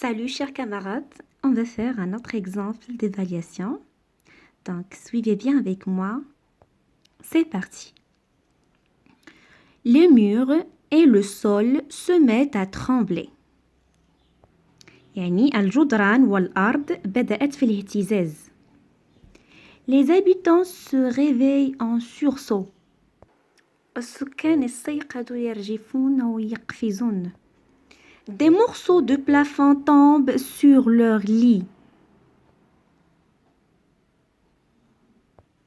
Salut chers camarades, on va faire un autre exemple d'évaluation. Donc suivez bien avec moi. C'est parti. Les murs et le sol se mettent à trembler. يعني الجدران والأرض بدأت في الاهتزاز. Les habitants se réveillent en sursaut. السكان استيقظوا يرجفون ويقفزون. Des morceaux de plafond tombent sur leur lit.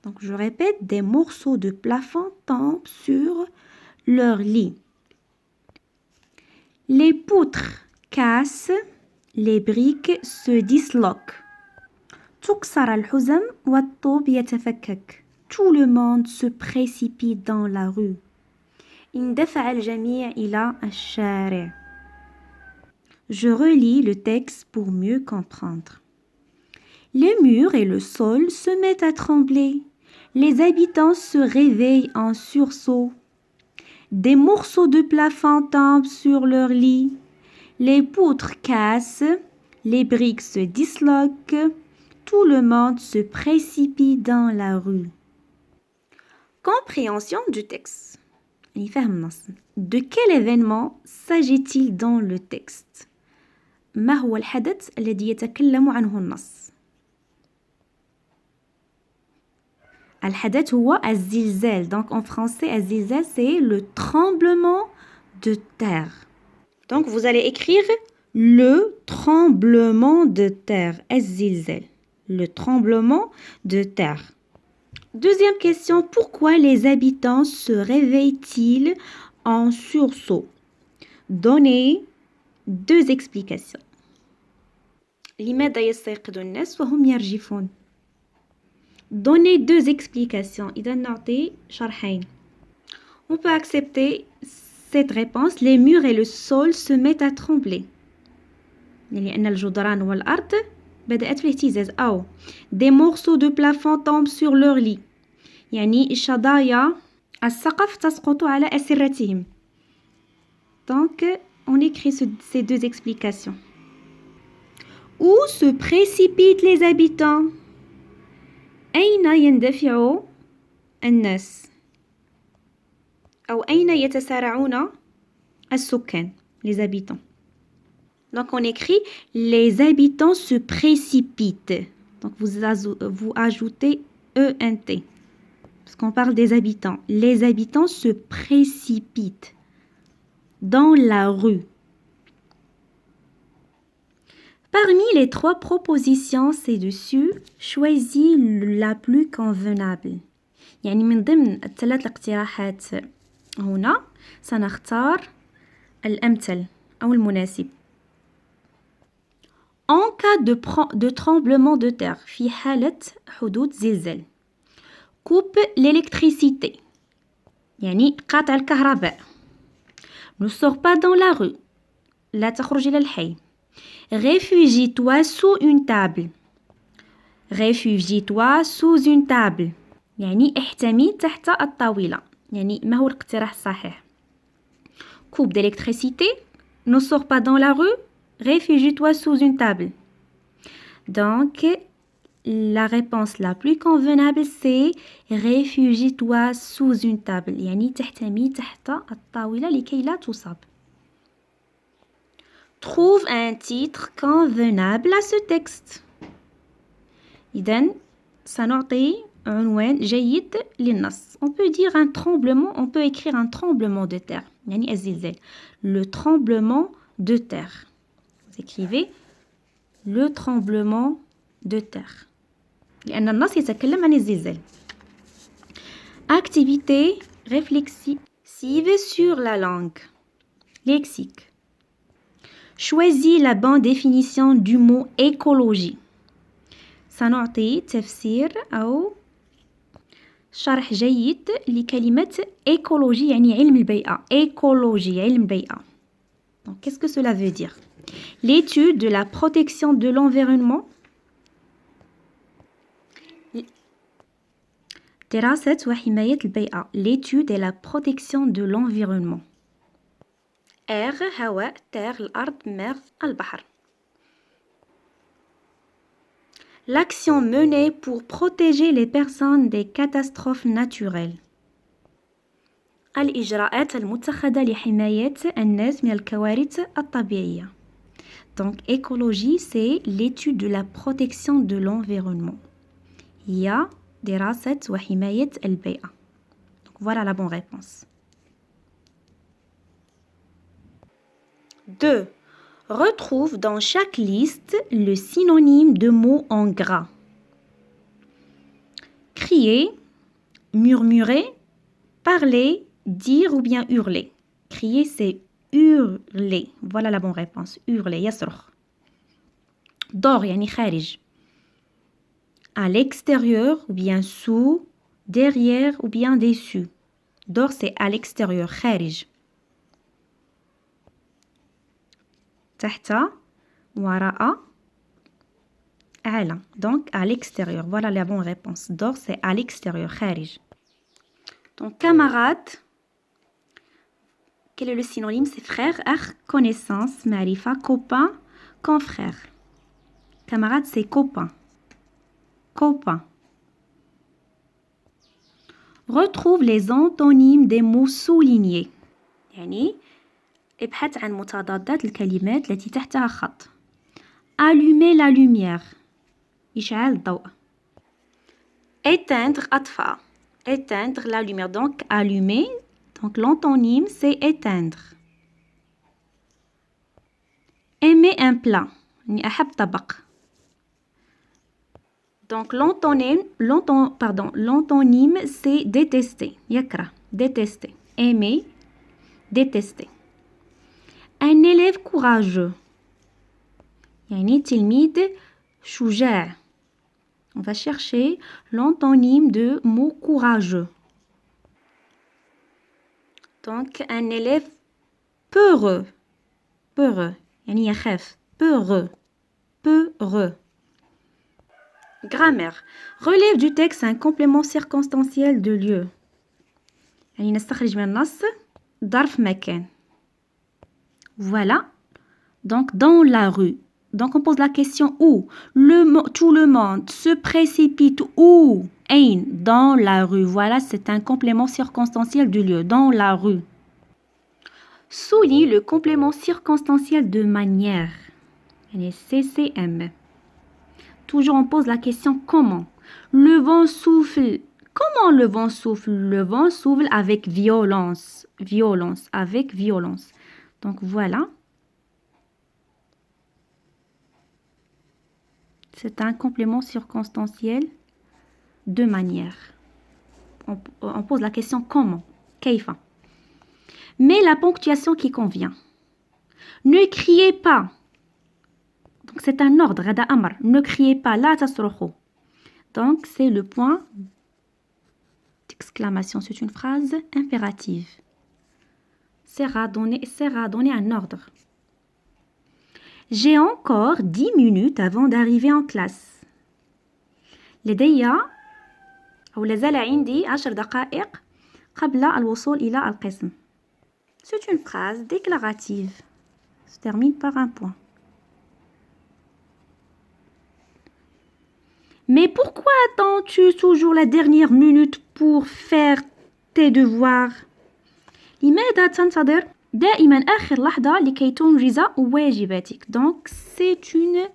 Donc, je répète, des morceaux de plafond tombent sur leur lit. Les poutres cassent, les briques se disloquent. تكسر الحزم والطوب يتفكك. Tout le monde se précipite dans la rue. اندفع الجميع إلى الشارع. Je relis le texte pour mieux comprendre. Les murs et le sol se mettent à trembler. Les habitants se réveillent en sursaut. Des morceaux de plafond tombent sur leur lit. Les poutres cassent. Les briques se disloquent. Tout le monde se précipite dans la rue. Compréhension du texte. De quel événement s'agit-il dans le texte? ما هو الحدث الذي يتكلم عنه النص؟ الحدث هو الزلزال. Donc en français, الزلزال c'est le tremblement de terre. Donc vous allez écrire le tremblement de terre. الزلزال. Le tremblement de terre. Deuxième question, pourquoi les habitants se réveillent-ils en sursaut? Donnez deux explications. لماذا يستيقظ الناس وهم يرجفون؟ Donnez deux explications. إذا نعطي شرحين. On peut accepter cette réponse. Les murs et le sol se mettent à trembler. لأن الجدران والأرض بدأت في الاهتزاز. أو des morceaux de plafond tombent sur leur lit. يعني شظايا السقف تسقط على أسرتهم. Donc on écrit ces deux explications. Où se précipitent les habitants? أين يندفع الناس؟ أو أين يتسارعون السكان؟ Les habitants. Donc on écrit les habitants se précipitent. Donc vous ajoutez ENT. Parce qu'on parle des habitants. Les habitants se précipitent dans la rue. Parmi les trois propositions ci-dessus, choisis la plus convenable. يعني من ضمن الثلاث الاقتراحات هنا سنختار الأمثل أو المناسب. En cas de tremblement de terre, في حالة حدوث زلزال. Coupe l'électricité. يعني قطع الكهرباء. Ne sors pas dans la rue. لا تخرج إلى الحي. Réfugie-toi sous une table. Réfugie-toi sous une table. يعني احتمي تحت الطاولة. يعني ما هو الاقتراح الصحيح؟ Coupe d'électricité. Ne sors pas dans la rue. Réfugie-toi sous une table. Donc, la réponse la plus convenable c'est réfugie-toi sous une table. يعني تحتمي تحت الطاولة لكي لا تصاب. Trouve un titre convenable à ce texte. إذن سنعطي عنوان جيد للنص. On peut dire un tremblement, on peut écrire un tremblement de terre. يعني الزلزال. Le tremblement de terre. Vous écrivez le tremblement de terre. لأن النص يتكلم عن الزلزال. Activité réflexive sur la langue. Lexique. Choisis la bonne définition du mot écologie. سنعطي تفسير أو شرح جيد لكلمة écologie يعني علم البيئة. Écologie علم البيئة. Donc, qu'est-ce que cela veut dire? L'étude de la protection de l'environnement. دراسة وحماية البيئة. L'étude et la protection de l'environnement. air هواء terre الأرض mer البحر. L'action menée pour protéger les personnes des catastrophes naturelles. الإجراءات المتخذة لحماية الناس من الكوارث الطبيعية. Donc, écologie, c'est l'étude de la protection de l'environnement. هي دراسة وحماية البيئة. Donc, voilà la bonne réponse. 2. Retrouve dans chaque liste le synonyme de mots en gras. Crier, murmurer, parler, dire ou bien hurler. Crier, c'est hurler. Voilà la bonne réponse. Hurler, يصرخ. Dehors, يعني خارج. À l'extérieur ou bien sous, derrière ou bien dessus. Dehors, c'est à l'extérieur, خارج. تحت, وراء, على. Donc, à l'extérieur. Voilà la bonne réponse. Dehors, c'est à l'extérieur, خارج. Donc, camarade. Quel est le synonyme? C'est frère, akh, connaissance, marifa, copain, confrère. Camarade, c'est copain. Copain. Retrouve les antonymes des mots soulignés. يعني ابحث عن متضادات الكلمات التي تحتها خط. Allumer la lumière. إشعال الضوء. Éteindre أطفأ. Éteindre la lumière. Donc allumer. Donc l'antonyme c'est éteindre. Aimer un plat. يعني أحب طبق. Donc l'antonyme c'est détester. يكره. Détester. Aimer. Détester. Un élève courageux. يعني تلميذ شجاع. On va chercher l'antonyme de mot courageux. Donc un élève peureux. Peureux. يعني يخاف. Peureux. Peureux. Grammaire. Relève du texte un complément circonstanciel de lieu. يعني نستخرج من النص ظرف مكان. Voilà. Donc, dans la rue. Donc, on pose la question où? Tout le monde se précipite où? Ein, dans la rue. Voilà, c'est un complément circonstanciel du lieu. Dans la rue. Souligne le complément circonstanciel de manière. CCM. Toujours, on pose la question comment? Le vent souffle. Comment le vent souffle? Le vent souffle avec violence. Violence. Avec violence. Donc, voilà. C'est un complément circonstanciel de manière. On pose la question comment? Kaifa. Mais la ponctuation qui convient. Ne criez pas. Donc c'est un ordre. هذا أمر. Ne criez pas. لا تصرخوا. Donc c'est le point d'exclamation. C'est une phrase impérative. Sert à donner un ordre. J'ai encore 10 minutes avant d'arriver en classe. لدي أو لازال عندي 10 دقائق قبل الوصول إلى القسم. C'est une phrase déclarative. Se termine par un point. Mais pourquoi attends-tu toujours la dernière minute pour faire tes devoirs? لماذا تنتظر دائما آخر لحظة لكي تنجز واجباتك. Donc c'est une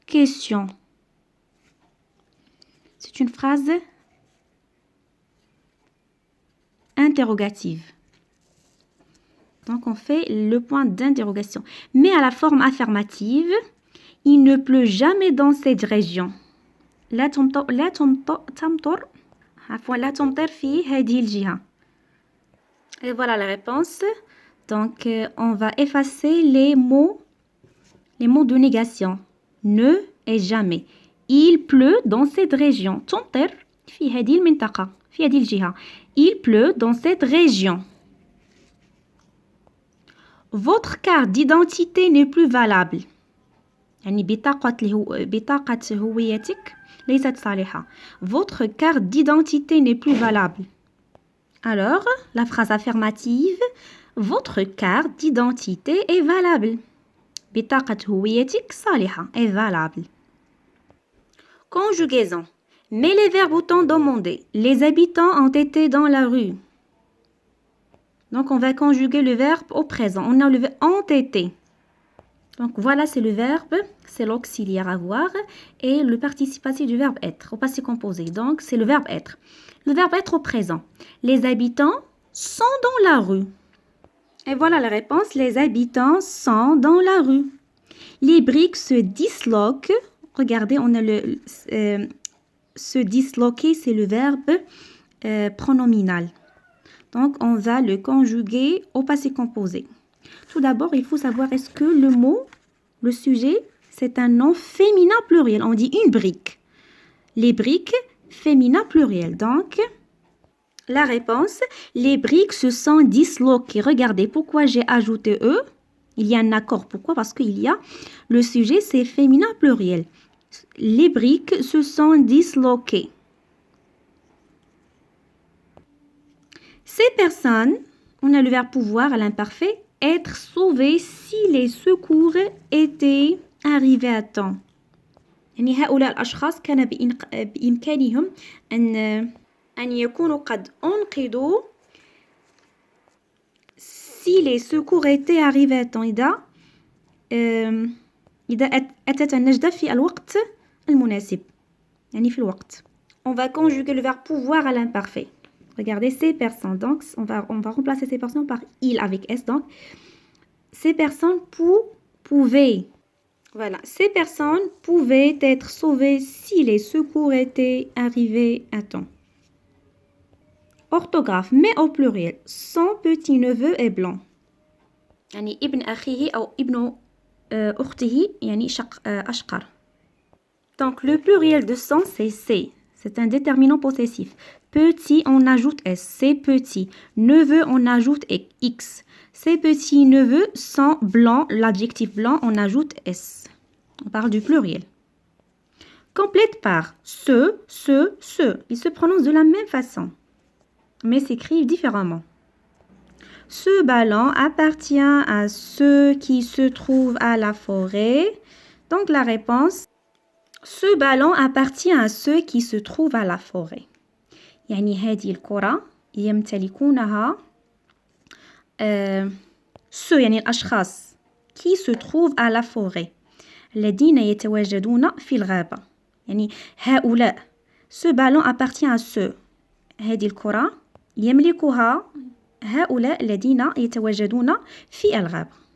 question. C'est une phrase interrogative. Donc on fait le point d'interrogation. Mais à la forme affirmative, il ne pleut jamais dans cette région. لا تمطر في هذه الجهة. Et voilà la réponse. Donc, on va effacer les mots de négation. Ne et jamais. Il pleut dans cette région. تمطر في هذه المنطقة. في هذه الجهة. Il pleut dans cette région. Votre carte d'identité n'est plus valable. يعني بطاقة هويتك ليست صالحة. Votre carte d'identité n'est plus valable. Alors, la phrase affirmative, votre carte d'identité est valable. بطاقة هويتك صالحة est valable. Conjugaison. Mais les verbes au temps demandé. Les habitants ont été dans la rue. Donc, on va conjuguer le verbe au présent. On a le verbe ont été. Donc, voilà, c'est le verbe, c'est l'auxiliaire avoir et le participatif du verbe être, au passé composé. Donc, c'est le verbe être. Le verbe être au présent. Les habitants sont dans la rue. Et voilà la réponse. Les habitants sont dans la rue. Les briques se disloquent. Regardez, on a se disloquer, c'est le verbe pronominal. Donc, on va le conjuguer au passé composé. Tout d'abord, il faut savoir est-ce que le mot, le sujet, c'est un nom féminin pluriel. On dit une brique. Les briques, féminin pluriel. Donc, la réponse, les briques se sont disloquées. Regardez, pourquoi j'ai ajouté eux? Il y a un accord. Pourquoi? Parce qu'il y a le sujet, c'est féminin pluriel. Les briques se sont disloquées. Ces personnes, on a le verbe pouvoir à l'imparfait, être sauvées si les secours étaient arrivés à temps. يعني هؤلاء الأشخاص كان بإمكانهم أن يكونوا قد أنقذوا si les secours étaient arrivés à temps. إذا أتت النجدة في الوقت المناسب. يعني في الوقت. On va conjuguer le verbe pouvoir à l'imparfait. Regardez ces personnes. Donc, on va remplacer ces personnes par il avec S. Donc, ces personnes pouvaient. Voilà. Ces personnes pouvaient être sauvées si les secours étaient arrivés à temps. Orthographe, mais au pluriel. Son petit-neveu est blanc. يعني ابن أخيه أو ابن أخته يعني أشقر. Donc, le pluriel de son, c'est C. C'est un déterminant possessif. Petit, on ajoute S. C'est petit. Neveu, on ajoute X. Ces petits neveux sont blancs. L'adjectif blanc, on ajoute S. On parle du pluriel. Complète par ce. Ils se prononcent de la même façon, mais s'écrivent différemment. Ce ballon appartient à ceux qui se trouvent à la forêt. Donc, la réponse, ce ballon appartient à ceux qui se trouvent à la forêt. يعني هذه الكرة يمتلكونها ceux يعني الأشخاص qui se trouvent à la forêt الذين يتواجدون في الغابة يعني هؤلاء ce ballon appartient à ceux هذه الكرة يملكها هؤلاء الذين يتواجدون في الغابة